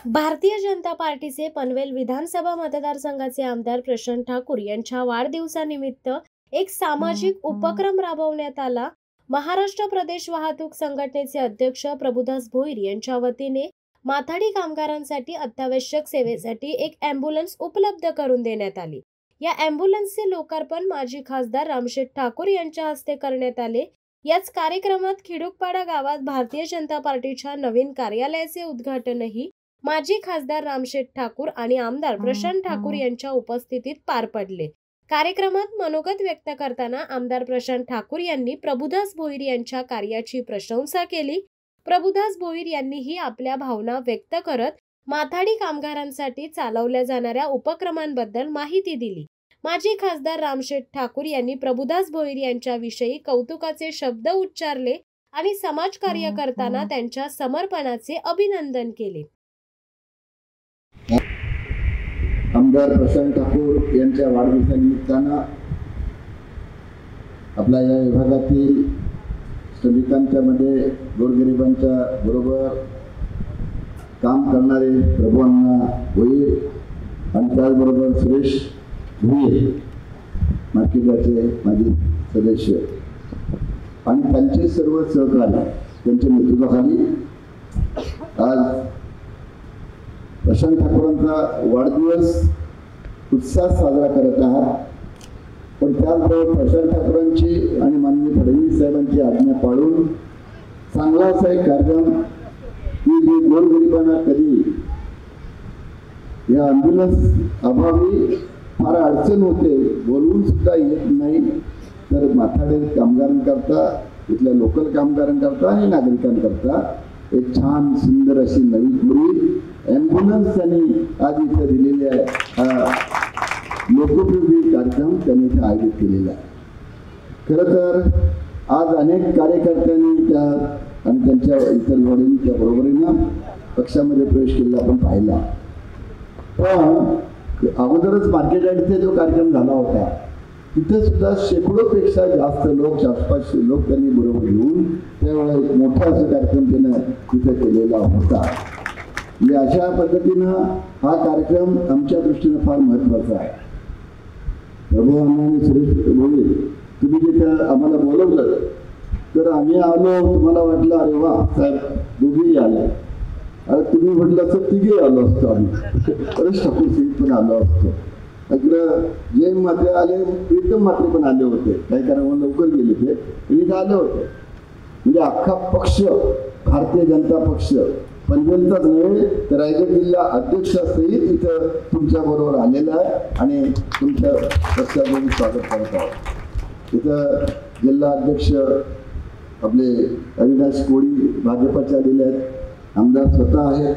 भारतीय जनता पार्टीचे पनवेल विधानसभा मतदारसंघाचे आमदार प्रशांत ठाकूर यांच्या वाढदिवसानिमित्त एक सामाजिक उपक्रम राबवण्यात आला। महाराष्ट्र प्रदेश वाहतूक संघटनेचे अध्यक्ष प्रभुदास भोईर यांच्या वतीने माथाडी कामगारांसाठी अत्यावश्यक सेवेसाठी एक ॲम्ब्युलन्स उपलब्ध करून देण्यात आली। या ॲम्ब्युलन्सचे लोकार्पण माजी खासदार रामशेठ ठाकूर यांच्या हस्ते करण्यात आले। याच कार्यक्रमात खिडूकपाडा गावात भारतीय जनता पार्टीच्या नवीन कार्यालयाचे उद्घाटनही माजी खासदार रामशेठ ठाकूर आणि आमदार प्रशांत ठाकूर यांच्या उपस्थितीत पार पडले। कार्यक्रमात मनोगत व्यक्त करताना आमदार प्रशांत ठाकूर यांनी प्रभुदास भोईर यांच्या कार्याची प्रशंसा केली। प्रभुदास भोईर यांनीही आपल्या भावना व्यक्त करत माथाडी कामगारांसाठी चालवल्या जाणाऱ्या उपक्रमांबद्दल माहिती दिली। माजी खासदार रामशेठ ठाकूर यांनी प्रभुदास भोईर यांच्याविषयी कौतुकाचे शब्द उच्चारले आणि समाजकार्य करताना त्यांच्या समर्पणाचे अभिनंदन केले। आमदार प्रशांत ठाकूर यांच्या वाढदिवसानिमित्तानं आपल्या या विभागातील श्रमिकांच्या मध्ये गोरगरिबांच्या बरोबर काम करणारे प्रभुअण्णा भोईर आणि त्याचबरोबर सुरेश भोईर मार्केटचे माजी सदस्य आणि त्यांचे सर्व सहकारी त्यांच्या नेतृत्वाखाली आज प्रशांत ठाकूरांचा वाढदिवस उत्साहात साजरा करत आहात। पण त्याचबरोबर प्रशांत ठाकूरांची आणि माननीय फडणवीस साहेबांची आज्ञा पाळून चांगला असा एक कार्यक्रम की जे गोरगरिबांना कधी या ॲम्ब्युलन्स अभावी फार अडचण होते, बोलवून सुद्धा येत नाही, तर माथाडी कामगारांकरता, इथल्या लोकल कामगारांकरता आणि नागरिकांकरता एक छान सुंदर अशी नवी पूर्वी ॲम्ब्युलन्स त्यांनी आज इथे दिलेली आहे। लोकोपयोगी कार्यक्रम त्यांनी इथे आयोजित केलेला आहे। खरं तर आज अनेक कार्यकर्त्यांनी त्या आणि त्यांच्या इतर जोडींच्या बरोबरीनं पक्षामध्ये प्रवेश केलेला आपण पाहिला। पण अगोदरच मार्केट यार्डचे जो कार्यक्रम झाला होता तिथे सुद्धा शेकडोपेक्षा जास्त लोक, 400-500 लोक त्यांनी बरोबर घेऊन त्यावेळेला मोठा असा कार्यक्रम त्यानं तिथे केलेला होता। म्हणजे अशा पद्धतीनं हा कार्यक्रम आमच्या दृष्टीनं फार महत्त्वाचा आहे। प्रभुअण्णा आणि सुरेश भोईर तुम्ही जिथे आम्हाला बोलवलं तर आम्ही आलो, तुम्हाला वाटलं अरे वा साहेब दोघेही आले, अरे तुम्ही म्हटलं असं तिघे आलो असतो, आम्ही परेश ठाकूर सिंग पण आलो असतो, इकडं जैन मात्रे आले, प्रीतम मात्रे पण आले होते, काही कारण लवकर गेले ते इथे आले होते। म्हणजे अख्खा पक्ष, भारतीय जनता पक्ष पनवेलचाच नव्हे तर रायगड जिल्हा अध्यक्षासहित इथं तुमच्या बरोबर आलेला आहे आणि तुमच्या पक्षाचं स्वागत करत आहोत। इथं जिल्हा अध्यक्ष आपले अविनाश कोळी भाजपचे आलेले आहेत, आमदार स्वतः आहेत,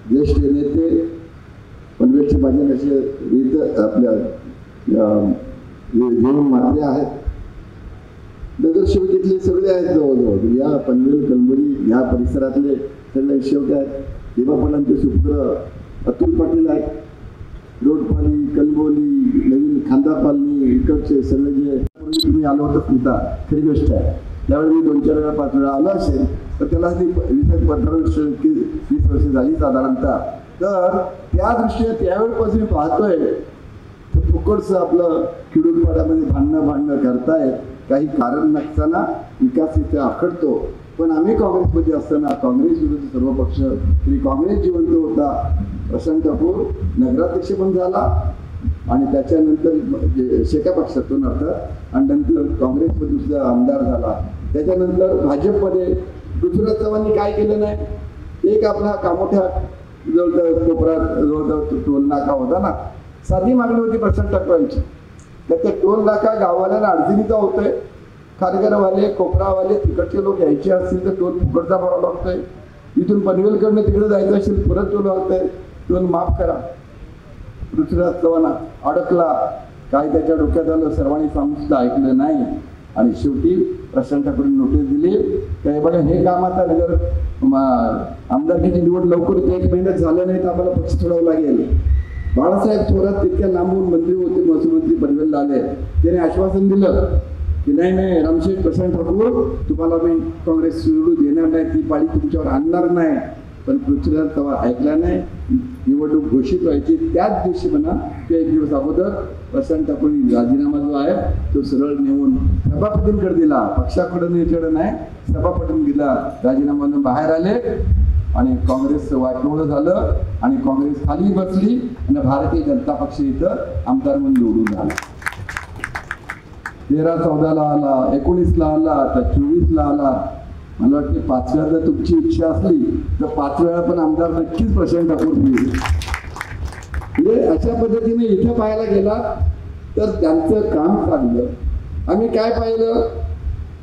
ज्येष्ठ नेते पनवेलचे माझे नसे इथं आपल्या जैन मात्रे आहेत, नगरसेवकीतले सगळे आहेत जवळजवळ या पनवेल कलबुर्गी या परिसरातले सगळे शेवट आहेत। देवापणांचे सुपुत्र अतुल पाटील आहेत, रोडपाली, कलबोली, नवीन खांदापालनी इकडचे सगळे जे तुम्ही आलो होतं स्मिता, खरी गोष्ट आहे। त्यावेळी मी 2-4 वेळा 5 वेळा आलो असेल तर त्याला ती 20-15 वर्ष 20 वर्ष झाली साधारणतः। तर त्या दृष्टीने त्यावेळेपासून पाहतोय तर फुकटचं आपलं खिडूरपाड्यामध्ये भांडणं करतायत, काही कारण नसताना विकास इथे आखडतो। पण आम्ही काँग्रेसमध्ये असताना काँग्रेस विरुद्ध सर्व पक्ष, तरी काँग्रेस जिवंत होता। प्रशांत ठाकूर नगराध्यक्ष पण झाला आणि त्याच्यानंतर शेका पक्षातून अर्थात, आणि नंतर काँग्रेसमध्ये सुद्धा आमदार झाला। त्याच्यानंतर भाजपमध्ये पृथ्वीराज चव्हाणांनी काय केलं नाही, एक आपला कामोठ्या जवळ कोपऱ्यात जवळ टोल नाका होता ना, साधी मागणी होती प्रशांत ठाकूरांची, तर त्या टोल नाका गाववाल्यांना अडचणीचा होतोय, खारघरवाले, कोपरावाले तिकडचे लोक यायचे असतील तर टोल फुकटचा भरावा लागतोय, इथून पनवेलकडनं तिकडे जायचं असेल परत टोल लागतंय, टोल माफ करा। पृथ्वीराज चव्हाण अडकला, काय त्याच्या डोक्यात आलं, सर्वांनी सांगून सुद्धा ऐकलं नाही आणि शेवटी प्रशांत ठाकूरांनी नोटीस दिली काय बघा हे काम आता नगर आमदारकीची निवड लवकर होते, 1 महिन्यात झालं नाही तर आम्हाला पक्ष सोडावं लागेल। बाळासाहेब थोरात तितक्या लांबून मंत्री होते, महसूल मंत्री पनवेलला आले, त्याने आश्वासन दिलं की नाही रामशेठ प्रशांत ठाकूर तुम्हाला मी काँग्रेस सोडू देणार नाही, ती पाळी तुमच्यावर आणणार नाही, पण पृथ्वीराज चव्हाण ऐकला नाही. निवडणूक घोषित व्हायची त्याच दिवशी म्हणा किंवा एक दिवस अगोदर प्रशांत ठाकूरनी राजीनामा जो आहे तो सरळ नेऊन सभापतींकडे दिला. पक्षाकडे नाही, सभापतींनी दिला. राजीनामा बाहेर आले आणि काँग्रेसचं वाटोळं झालं आणि काँग्रेस खाली बसली आणि भारतीय जनता पक्ष इथं आमदार म्हणून निवडून आला. 13-14ला आला, 19ला आला, आता 24ला आला. मला वाटते 5 वेळा जर तुमची इच्छा असली तर 5 वेळा पण आमदार नक्कीच प्रशांत ठाकूर होईल. म्हणजे अशा पद्धतीने इथं पाहायला गेला तर त्यांचं काम चाललं. आम्ही काय पाहिलं,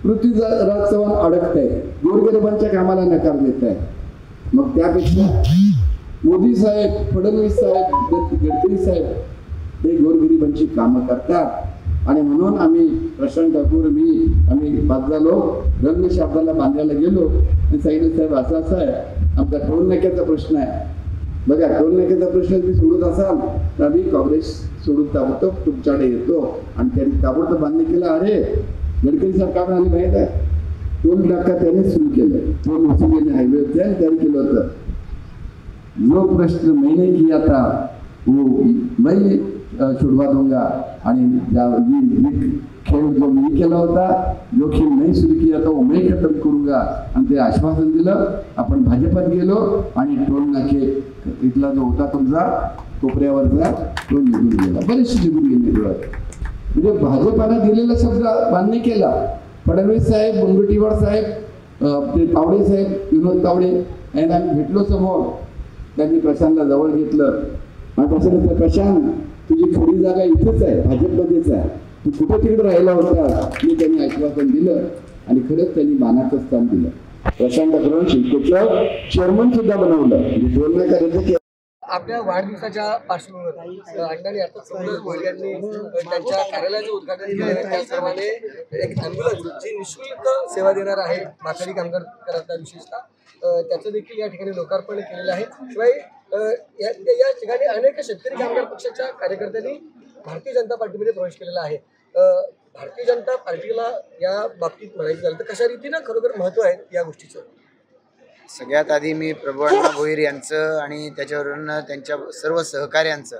पृथ्वीराज चव्हाण अडकत आहे, गोरगरिबांच्या कामाला नकार देत आहे. मग त्यापेक्षा मोदी साहेब, फडणवीस साहेब, गडकरी साहेब हे गोरगरिबांची कामं करतात. आणि म्हणून आम्ही प्रशांत ठाकूर आम्ही 5 लोक रंग शब्दाला बांधायला गेलो आणि सांगितलं साहेब असं आहे, आमचा टोल नाक्याचा प्रश्न आहे. बघा, टोल नाक्याचा प्रश्न तुम्ही सोडत असाल तर आम्ही काँग्रेस सोडून ताबडतोब तुमच्याकडे येतो. आणि त्यांनी ताबडतोब बांधणी केलं. अरे गडकरी साहेब काय म्हणाले माहीत आहे, टोल नाका त्याने सुरू केलं, टोल वसुलीने हायवे त्याने तयार केलं होतं. जो प्रश्न मैंने किया था वो मैं छुड़वा दूंगा. आणि खेळ जो मी केला होता, जोखीम नाही सुरू केला तो मैं खत्म करूंगा. आणि ते आश्वासन दिलं. आपण भाजपात गेलो आणि टोल नाके इथला जो होता तुमचा कोपऱ्यावरचा तो निघून गेला, बरेचसे निघून गेले. म्हणजे भाजपानं दिलेला शब्द मान्य केला. फडणवीस साहेब, मुनगंटीवार साहेब, ते तावडे साहेब, विनोद तावडे यांना आम्ही भेटलो समोर. त्यांनी प्रशांतला जवळ घेतलं आणि प्रशांत तुझी खरी जागा इथेच आहे, भाजपमध्येच आहे, तू कुठे तिकडे राहिला होता मी त्यांनी आश्वासन दिलं. आणि खरंच त्यांनी मानाचं स्थान दिलं. प्रशांत ठाकूरांना शिल्कोचं चेअरमन सुद्धा बनवलं. म्हणजे दोन नाही करायचं. आपल्या वाढदिवसाच्या पार्श्वभूमीवर अण्णांनी अर्थात सौरभ मोरे यांनी त्यांच्या कार्यालयाचं उद्घाटन केलं. त्याचप्रमाणे एक ॲम्ब्युलन्स जी निःशुल्क सेवा देणार आहे माथाडी कामगारांना विशेषतः, त्याचं देखील या ठिकाणी लोकार्पण केलेलं आहे. शिवाय या ठिकाणी अनेक शेतकरी कामगार पक्षाच्या कार्यकर्त्यांनी भारतीय जनता पार्टीमध्ये प्रवेश केलेला आहे. भारतीय जनता पार्टीला या बाबतीत म्हणायचं झालं तर कशा रीतीनं खरोखर महत्त्व आहे या गोष्टीचं? सगळ्यात आधी मी प्रभू अण्णा भोईर यांचं आणि त्याच्यावरून त्यांच्या सर्व सहकाऱ्यांचं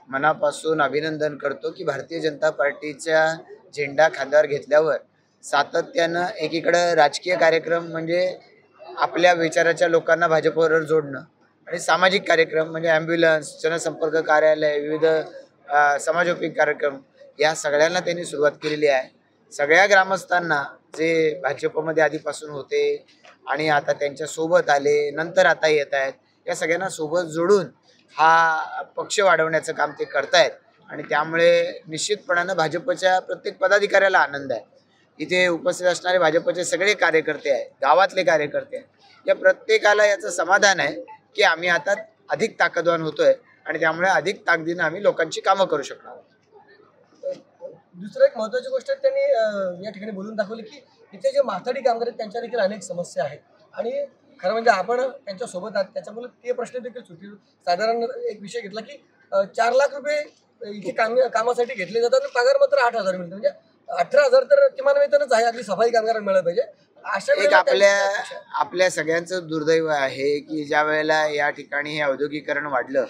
मनापासून अभिनंदन करतो की भारतीय जनता पार्टीचा झेंडा खांद्यावर घेतल्यावर सातत्यानं एकीकडं राजकीय कार्यक्रम म्हणजे आपल्या विचाराच्या लोकांना भाजपबरोबर जोडणं आणि सामाजिक कार्यक्रम म्हणजे ॲम्ब्युलन्स, जनसंपर्क कार्यालय, विविध समाजोपयोगी कार्यक्रम या सगळ्यांना त्यांनी सुरुवात केलेली आहे. सगळ्या ग्रामस्थांना जे भाजपमध्ये आधीपासून होते आणि आता त्यांच्यासोबत आले, नंतर आता येत आहेत, या सगळ्यांना सोबत जोडून हा पक्ष वाढवण्याचं काम ते करतायत. आणि त्यामुळे निश्चितपणानं भाजपच्या प्रत्येक पदाधिकाऱ्याला आनंद आहे. इथे उपस्थित असणारे भाजपचे सगळे कार्यकर्ते आहेत, गावातले कार्यकर्ते आहेत, या प्रत्येकाला याचं समाधान आहे की आम्ही आता अधिक ताकदवान होतोय आणि त्यामुळे अधिक ताकदीनं आम्ही लोकांची कामं करू शकणार. दुसरं एक महत्त्वाची गोष्ट त्यांनी या ठिकाणी बोलून दाखवली की इथे जे माथाडी कामगार आहेत त्यांच्या देखील अनेक समस्या आहेत आणि खरं म्हणजे आपण त्यांच्यासोबत आहात त्याच्यामुळे ते प्रश्न देखील सुटतील. साधारण एक विषय घेतला की 4 लाख रुपये इथे कामासाठी घेतले जातात आणि पगार मात्र 8,000 मिळतो. म्हणजे 18,000 तर किमान वेतनच आहे, अगदी सफाई कामगारांना मिळालं पाहिजे. एक आपल्या सगळ्यांचं दुर्दैव आहे की ज्या वेळेला या ठिकाणी हे औद्योगिकरण वाढलं,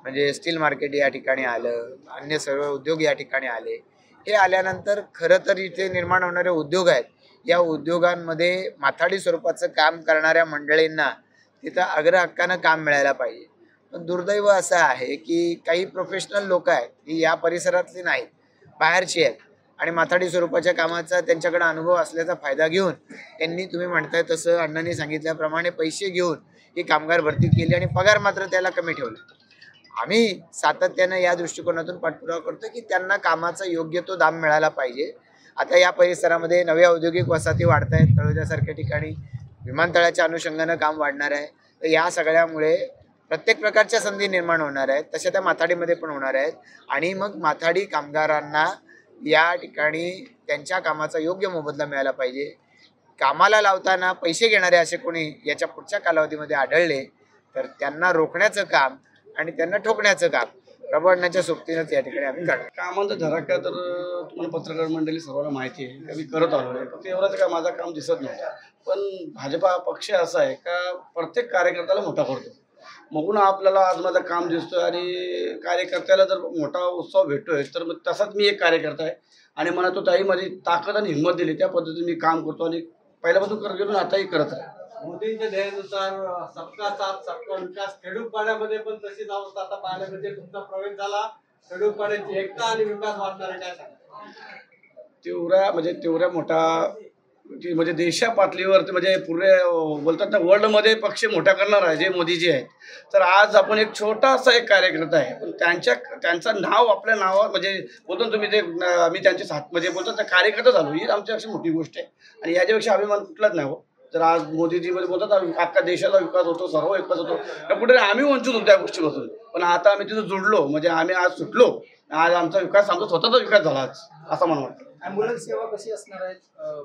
म्हणजे स्टील मार्केट या ठिकाणी आलं, अन्य सर्व उद्योग या ठिकाणी आले, हे आल्यानंतर खरं तर इथे निर्माण होणारे उद्योग आहेत, या उद्योगांमध्ये माथाडी स्वरूपाचं काम करणाऱ्या मंडळींना तिथं अग्रहक्कानं काम मिळायला पाहिजे. पण दुर्दैव असं आहे की काही प्रोफेशनल लोक आहेत ही या परिसरातली नाहीत, बाहेरची आहेत आणि माथाडी स्वरूपाच्या कामाचा त्यांच्याकडे अनुभव असल्याचा फायदा घेऊन त्यांनी तुम्ही म्हणताय तसं अण्णांनी सांगितल्याप्रमाणे पैसे घेऊन ही कामगार भरती केली आणि पगार मात्र त्याला कमी ठेवला. आम्ही सातत्यानं या दृष्टिकोनातून पाठपुरावा करतो की त्यांना कामाचा योग्य तो दाम मिळाला पाहिजे. आता या परिसरामध्ये नव्या औद्योगिक वसाहती वाढत आहेत, तळोजासारख्या ठिकाणी विमानतळाच्या अनुषंगानं काम वाढणार आहे. तर या सगळ्यामुळे प्रत्येक प्रकारच्या संधी निर्माण होणार आहेत, तशा त्या माथाडीमध्ये पण होणार आहेत. आणि मग माथाडी कामगारांना या ठिकाणी त्यांच्या कामाचा योग्य मोबदला मिळाला पाहिजे. कामाला लावताना पैसे घेणारे असे कोणी याच्या पुढच्या कालावधीमध्ये आढळले तर त्यांना रोखण्याचं काम आणि त्यांना ठोकण्याचं काम प्रभू अण्णांच्या सोबतीनंच या ठिकाणी आम्ही काढतो. कामांचा धडाका तर तुम्हाला पत्रकार मंडळी सर्वांना माहिती आहे का मी करत आलो आहे. फक्त एवढंच काय माझं काम दिसत नव्हतं. पण भाजपा पक्ष असा आहे का प्रत्येक कार्यकर्त्याला मोठा करतो. मग आपल्याला आज माझं काम दिसतोय आणि कार्यकर्त्याला जर मोठा उत्सव भेटतोय तर मग तसाच मी एक कार्यकर्ता आहे आणि मला तो ताई माझी ताकद आणि हिंमत दिली त्या पद्धतीने मी काम करतो आणि पहिल्यापासून करत गेलो आताही करत आहे. मोदींच्या ध्येयानुसार सबका साथ सबका विकास खेडूतपाड्यामध्ये पण तशीच अवस्था आता पाहायला मिळते. तुमचा प्रवेश झाला, खेडूतपाड्याची एकता आणि विकास वाढणार आहे, काय सांगा? तेवढ्या मोठा म्हणजे देशा पातळीवरती म्हणजे पुरे बोलतात ना वर्ल्डमध्ये पक्ष मोठा करणार आहे जे मोदीजी आहेत. तर आज आपण एक छोटासा एक कार्यकर्ता आहे पण त्यांचं नाव आपल्या नावावर म्हणजे बोलतो तुम्ही ते मी त्यांचे साथ म्हणजे बोलतात ना कार्यकर्ता झालो ही आमच्यापेक्षा मोठी गोष्ट आहे आणि याच्यापेक्षा अभिमान कुठलाच नाही हो. तर आज मोदीजी मध्ये बोलतात अख्खा देशाचा विकास होतो, सर्व विकास होतो, कुठे आम्ही वंचित होतो त्या गोष्टीपासून. पण आता आम्ही तिथं जुडलो म्हणजे आम्ही आज सुटलो, आज आमचा विकास आमचा स्वतःचा विकास झाला आज असं मला वाटतं. ॲम्ब्युलन्स सेवा कशी असणार आहे?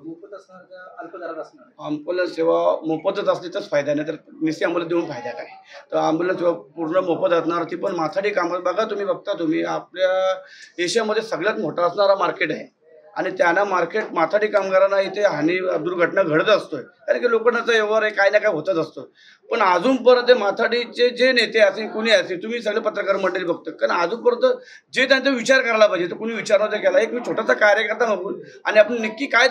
मोफत असणार का अल्प दरात असणार? ॲम्ब्युलन्स सेवा मोफतच असली तरच फायदा, नाही तर निश्चित ॲम्ब्युलन्स देऊन फायदा काय. तर ॲम्ब्युलन्स सेवा पूर्ण मोफत असणार. ती पण माथाडी कामात बघा तुम्ही आपल्या एशियामध्ये सगळ्यात मोठा असणारा मार्केट आहे आणि त्यांना मार्केट माथाडी कामगारांना इथे हानी दुर्घटना घडत असतोय कारण की लोकांचा व्यवहार आहे काय ना काय होतच असतो. पण अजूनपर्यंत माथाडीचे जे नेते असतील कुणी असतील तुम्ही सगळे पत्रकार मंडळी बघतो कारण अजूनपर्यंत जे त्यांचा विचार करायला पाहिजे तर कुणी विचार नव्हता केला. एक मी छोटासा कार्यकर्ता म्हणून आणि आपण नक्की काय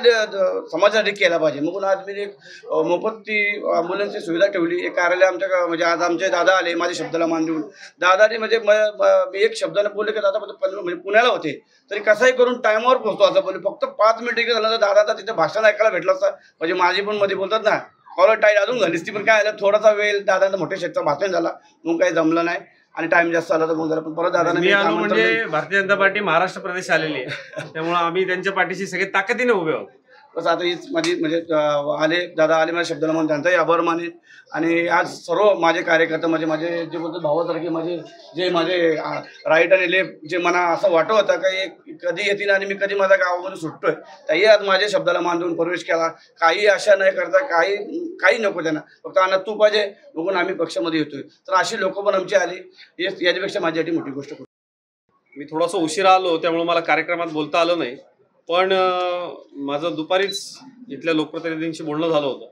समाजासाठी केला पाहिजे म्हणून आज मी एक मोफत ती ॲम्ब्युलन्सची सुविधा ठेवली. एक कार्यालय आमच्या म्हणजे आज आमचे दादा आले माझ्या शब्दाला मान देऊन. दादाने म्हणजे मी एक शब्दाने बोलले की दादा म्हणजे पुण्याला होते तरी कसाही करून टायमावर पोहोचतो असं बोलले. फक्त 5 मिनिटं झालं तर दादाचा तिथे भाषण ऐकायला भेटलं असतं म्हणजे माझी पण मध्ये बोलतात ना कॉलर टाईट अजून झालीस ती. पण काय झालं थोडासा वेळ दादांचा मोठ्या शेतचं भाषण झाला मग काही जमलं नाही आणि टाइम जास्त आला तर मग झाला. पण परत दादाने म्हणजे भारतीय जनता पार्टी महाराष्ट्र प्रदेश आलेली आहे त्यामुळे आम्ही त्यांच्या पाठीशी सगळे ताकदीने उभे आहोत. बस आता हीच माझी म्हणजे दादा आले माझ्या शब्दाला म्हणून त्यांचाही आभार मानेन आणि आज सर्व माझे कार्यकर्ते म्हणजे माझे जे बोलतो भावासारखे माझे राईट आणि लेफ्ट जे मला असं वाटत होतं की कधी येतील आणि मी कधी माझ्या गावामध्ये सुटतोय त्याही आज माझ्या शब्दाला मान देऊन प्रवेश केला. काही आशा नाही करता काही नको त्यांना फक्त अन्न तू पाहिजे बघून आम्ही पक्षामध्ये येतोय. तर अशी लोक पण आमची आली याच्यापेक्षा माझ्यासाठी मोठी गोष्ट. मी थोडासा उशिरा आलो त्यामुळे मला कार्यक्रमात बोलता आलं नाही पण माझं दुपारीच इथल्या लोकप्रतिनिधींशी बोलणं झालं होतं.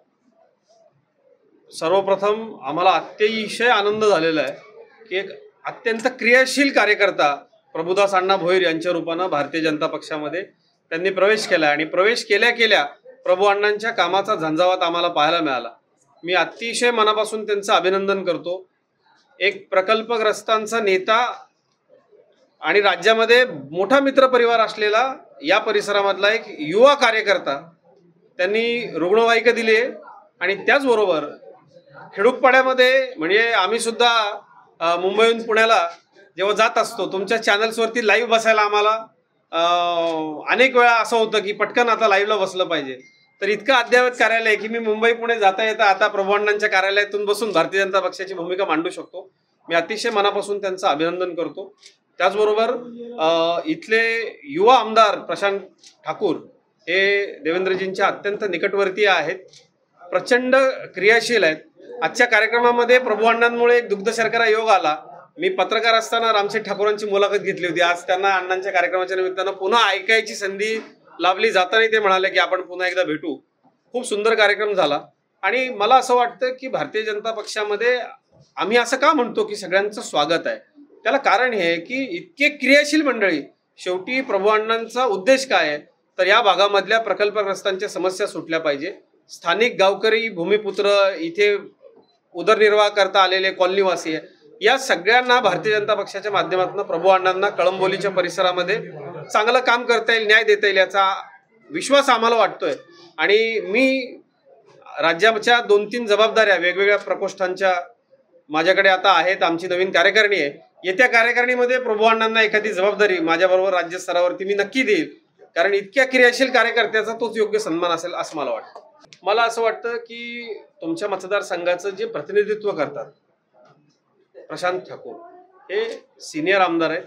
सर्वप्रथम आम्हाला अतिशय आनंद झालेला आहे की एक अत्यंत क्रियाशील कार्यकर्ता प्रभुदास अण्णा भोईर यांच्या रूपानं भारतीय जनता पक्षामध्ये त्यांनी प्रवेश केला आणि प्रवेश केल्या प्रभू अण्णांच्या कामाचा झंझावात आम्हाला पाहायला मिळाला. मी अतिशय मनापासून त्यांचं अभिनंदन करतो. एक प्रकल्पग्रस्तांचा नेता आणि राज्यामध्ये मोठा मित्रपरिवार असलेला या परिसरामधला एक युवा कार्यकर्ता त्यांनी रुग्णवाहिका दिली आहे आणि त्याचबरोबर खेडूतपाड्यामध्ये म्हणजे आम्ही सुद्धा मुंबईहून पुण्याला जेव्हा जात असतो तुमच्या चॅनल्सवरती लाईव्ह बसायला आम्हाला अनेक वेळा असं होतं की पटकन आता लाईव्हला बसलं पाहिजे. तर इतकं अद्ययावत कार्यालय आहे की मी मुंबई पुणे जाता येता आता प्रभू अण्णांच्या कार्यालयातून बसून भारतीय जनता पक्षाची भूमिका मांडू शकतो. मी अतिशय मनापासून त्यांचं अभिनंदन करतो. त्याचबरोबर इथले युवा आमदार प्रशांत ठाकूर हे देवेंद्रजींच्या अत्यंत निकटवर्तीय आहेत, प्रचंड क्रियाशील आहेत. आजच्या कार्यक्रमामध्ये प्रभू अण्णांमुळे एक दुग्ध शर्करा योग आला. मी पत्रकार असताना रामशेठ ठाकूरांची मुलाखत घेतली होती. आज त्यांना अण्णांच्या कार्यक्रमाच्या निमित्तानं पुन्हा ऐकायची संधी लाभली. जाताना ते म्हणाले की आपण पुन्हा एकदा भेटू. खूप सुंदर कार्यक्रम झाला आणि मला असं वाटतं की भारतीय जनता पक्षामध्ये आम्ही असं का म्हणतो की सगळ्यांचं स्वागत आहे. त्याला कारण हे की इतके क्रियाशील मंडळी. शेवटी प्रभू अण्णांचा उद्देश काय आहे तर या भागामधल्या प्रकल्पग्रस्तांच्या समस्या सुटल्या पाहिजे. स्थानिक गावकरी भूमिपुत्र इथे उदरनिर्वाह करता आलेले कॉलनीवासी आहे या सगळ्यांना भारतीय जनता पक्षाच्या माध्यमातून प्रभू अण्णांना कळंबोलीच्या परिसरामध्ये चांगलं काम करता येईल, न्याय देता येईल याचा विश्वास आम्हाला वाटतोय. आणि मी राज्याच्या 2-3 जबाबदाऱ्या वेगवेगळ्या प्रकोष्ठांच्या माझ्याकडे आता आहेत. आमची नवीन कार्यकारिणी आहे. येत्या कार्यकारिणीमध्ये प्रभू अण्णांना एखादी जबाबदारी माझ्याबरोबर राज्य स्तरावरती मी नक्की देईल कारण इतक्या क्रियाशील कार्यकर्त्याचा तोच योग्य सन्मान असेल असं मला वाटतं. मला असं वाटतं की तुमच्या मतदारसंघाचं जे प्रतिनिधित्व करतात प्रशांत ठाकूर हे सिनियर आमदार आहेत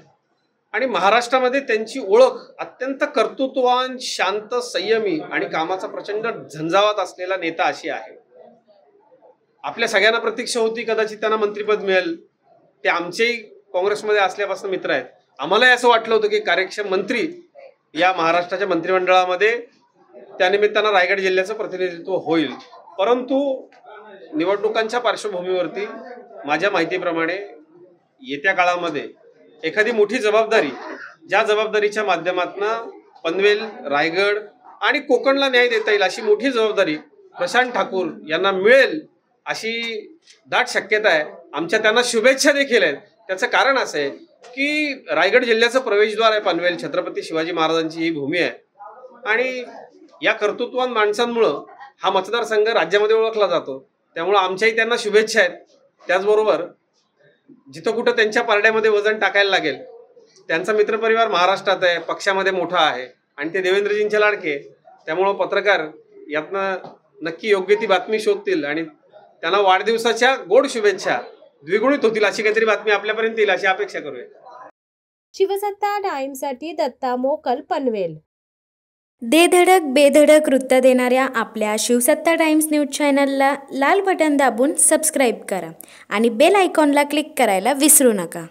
आणि महाराष्ट्रामध्ये त्यांची ओळख अत्यंत कर्तृत्ववान, शांत, संयमी आणि कामाचा प्रचंड झंझावात असलेला नेता अशी आहे. आपल्या सगळ्यांना प्रतीक्षा होती कदाचित त्यांना मंत्रिपद मिळेल. ते आमचेही काँग्रेसमध्ये असल्यापासून मित्र आहेत. आम्हालाही असं वाटलं होतं की कार्यक्षम मंत्री या महाराष्ट्राच्या मंत्रिमंडळामध्ये त्यानिमित्तानं रायगड जिल्ह्याचं प्रतिनिधित्व होईल. परंतु निवडणुकांच्या पार्श्वभूमीवरती माझ्या माहितीप्रमाणे येत्या काळामध्ये एखादी मोठी जबाबदारी, ज्या जबाबदारीच्या माध्यमातून पनवेल, रायगड आणि कोकणला न्याय देता येईल अशी मोठी जबाबदारी प्रशांत ठाकूर यांना मिळेल अशी दाट शक्यता आहे. आमच्या त्यांना शुभेच्छा देखील आहेत. त्याचं कारण असं आहे की रायगड जिल्ह्याचं प्रवेशद्वार आहे पनवेल. छत्रपती शिवाजी महाराजांची ही भूमी आहे आणि या कर्तृत्ववान माणसांमुळं हा मतदारसंघ राज्यामध्ये ओळखला जातो. त्यामुळं आमच्याही त्यांना शुभेच्छा आहेत. त्याचबरोबर जिथं कुठं त्यांच्या पारड्यामध्ये वजन टाकायला लागेल, त्यांचा मित्रपरिवार महाराष्ट्रात आहे, पक्षामध्ये मोठा आहे आणि ते देवेंद्रजींचे लाडके. त्यामुळं पत्रकार यातनं नक्की योग्य ती बातमी शोधतील आणि त्यांना वाढदिवसाच्या गोड शुभेच्छा द्विगुणित होतील अशी काहीतरी बातमी आपल्यापर्यंत येईल अशी अपेक्षा करूया. शिवसत्ता टाइम्ससाठी दत्ता मोकल, पनवेल. दे धडक बेधडक वृत्त देणाऱ्या आपल्या शिवसत्ता टाइम्स न्यूज चॅनलला लाल बटन दाबून सबस्क्राईब करा आणि बेल आयकॉनला क्लिक करायला विसरू नका.